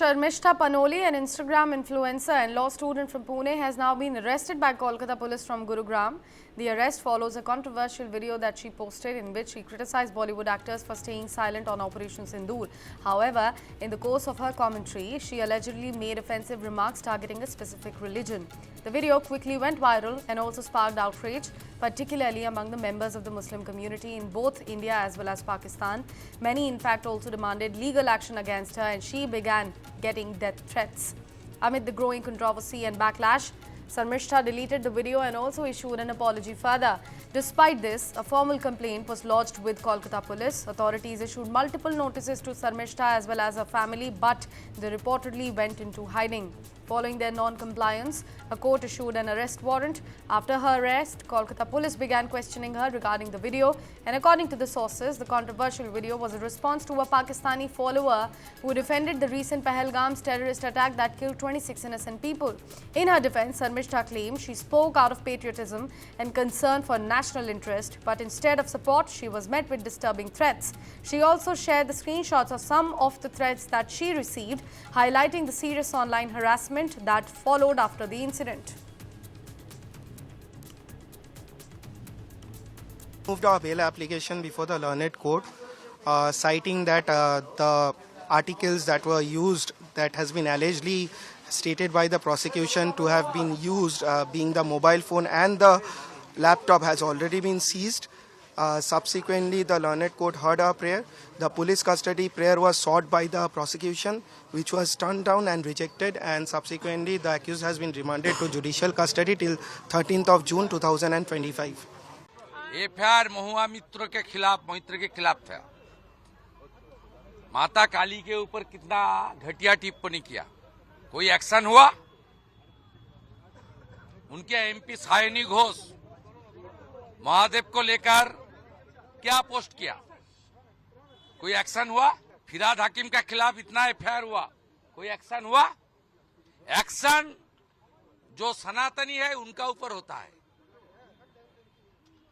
Sharmishta Panoli, an Instagram influencer and law student from Pune, has now been arrested by Kolkata police from Gurugram. The arrest follows a controversial video that she posted in which she criticized Bollywood actors for staying silent on Operation Sindoor. However, in the course of her commentary, she allegedly made offensive remarks targeting a specific religion. The video quickly went viral and also sparked outrage, particularly among the members of the Muslim community in both India as well as Pakistan. Many, in fact, also demanded legal action against her, and she began getting death threats. Amid the growing controversy and backlash, Sharmishta deleted the video and also issued an apology further. Despite this, a formal complaint was lodged with Kolkata police. Authorities issued multiple notices to Sharmishta as well as her family, but they reportedly went into hiding. Following their non-compliance, a court issued an arrest warrant. After her arrest, Kolkata police began questioning her regarding the video, and according to the sources, the controversial video was a response to a Pakistani follower who defended the recent Pahalgam's terrorist attack that killed 26 innocent people. In her defense, Sharmishta claimed she spoke out of patriotism and concern for national interest, but instead of support, she was met with disturbing threats. She also shared the screenshots of some of the threats that she received, highlighting the serious online harassment that followed after the incident. Moved our bail application before the learned court, citing that the articles that were used, that has been allegedly stated by the prosecution to have been used, being the mobile phone and the laptop, has already been seized. Subsequently, the learned court heard our prayer. The police custody prayer was sought by the prosecution, which was turned down and rejected, and subsequently the accused has been remanded to judicial custody till 13th of June 2025. FIR महुआ मित्र के खिलाफ था। माता काली के ऊपर कितना घटिया टिप्पणी किया, कोई एक्शन हुआ? उनके एमपी सायनी घोष महादेव को लेकर क्या पोस्ट किया, कोई एक्शन हुआ? फिराद हकीम के खिलाफ इतना एफआईआर हुआ, कोई एक्शन हुआ? एक्शन जो सनातनी है उनका ऊपर होता है,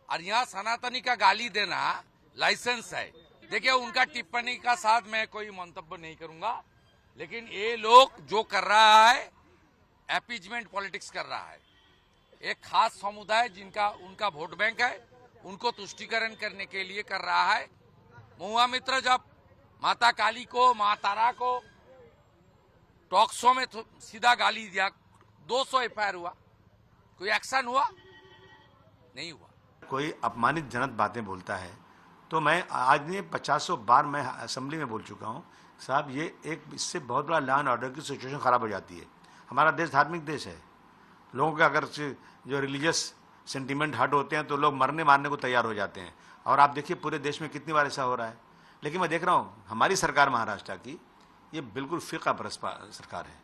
और यहाँ सनातनी का गाली देना लाइसेंस है। देखिए, उनका टिप्पणी का साथ मैं कोई मंतव्य नहीं करूंगा, लेकिन ये लोग जो कर रहा है एपीजमेंट पॉलिटिक्स कर रहा है। एक खास समुदाय जिनका उनका वोट बैंक है, उनको तुष्टीकरण करने के लिए कर रहा है। महुआ मित्र जब माता काली को, माँ तारा को टॉक शो में सीधा गाली दिया, 200 एफआईआर हुआ, कोई एक्शन हुआ? नहीं हुआ। कोई अपमानित जनक बातें बोलता है तो मैं आज नहीं 50 बार मैं असेंबली में बोल चुका हूं, साहब ये एक इससे बहुत बड़ा लॉ एंड ऑर्डर की सिचुएशन खराब हो जाती है। हमारा देश धार्मिक देश है, लोगों के अगर जो रिलीजियस सेंटीमेंट हर्ट होते हैं तो लोग मरने मारने को तैयार हो जाते हैं, और आप देखिए पूरे देश में कितनी बार ऐसा हो रहा है। लेकिन मैं देख रहा हूँ हमारी सरकार महाराष्ट्र की ये बिल्कुल फिक़ा परस्त सरकार है।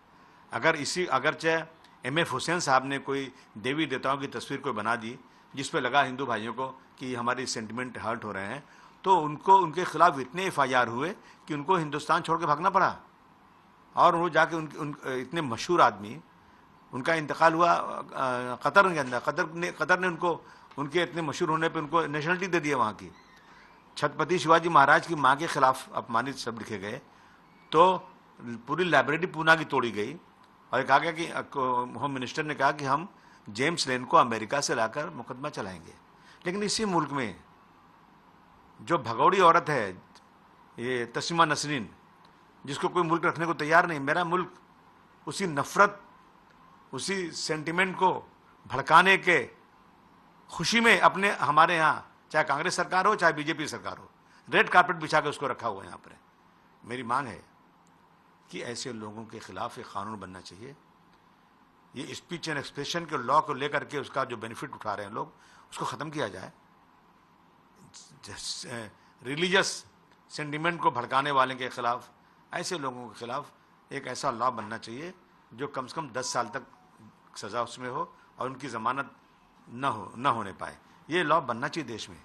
अगर चाहे MF हुसैन साहब ने कोई देवी देवताओं की तस्वीर कोई बना दी जिस पे लगा हिंदू भाइयों को कि हमारी सेंटिमेंट हर्ट हो रहे हैं, तो उनके खिलाफ इतने एफआईआर हुए कि उनको हिंदुस्तान छोड़ के भागना पड़ा, और वो जाके इतने मशहूर आदमी, उनका इंतकाल हुआ कतर के अंदर। कतर ने उनके इतने मशहूर होने पे उनको नेशनलिटी दे दिया वहाँ की। छत्रपति शिवाजी महाराज की माँ के खिलाफ अपमानित शब्द लिखे गए, तो पूरी लाइब्रेरी पूना की तोड़ी गई, और कहा गया कि होम मिनिस्टर ने कहा कि हम जेम्स लेन को अमेरिका से लाकर मुकदमा चलाएंगे। लेकिन इसी मुल्क में जो भगौड़ी औरत है, ये तस्लीमा नसरीन, जिसको कोई मुल्क रखने को तैयार नहीं, मेरा मुल्क उसी नफरत, उसी सेंटिमेंट को भड़काने के खुशी में हमारे यहाँ चाहे कांग्रेस सरकार हो चाहे बीजेपी सरकार हो, रेड कारपेट बिछा के उसको रखा हुआ है यहाँ पर। मेरी मांग है कि ऐसे लोगों के खिलाफ एक कानून बनना चाहिए। ये स्पीच एंड एक्सप्रेशन के लॉ को लेकर के उसका जो बेनिफिट उठा रहे हैं लोग, उसको ख़त्म किया जाए। रिलीजियस सेंटिमेंट को भड़काने वाले के खिलाफ, ऐसे लोगों के खिलाफ एक ऐसा लॉ बनना चाहिए जो कम से कम 10 साल तक सज़ा उसमें हो और उनकी ज़मानत न होने पाए। ये लॉ बनना चाहिए देश में।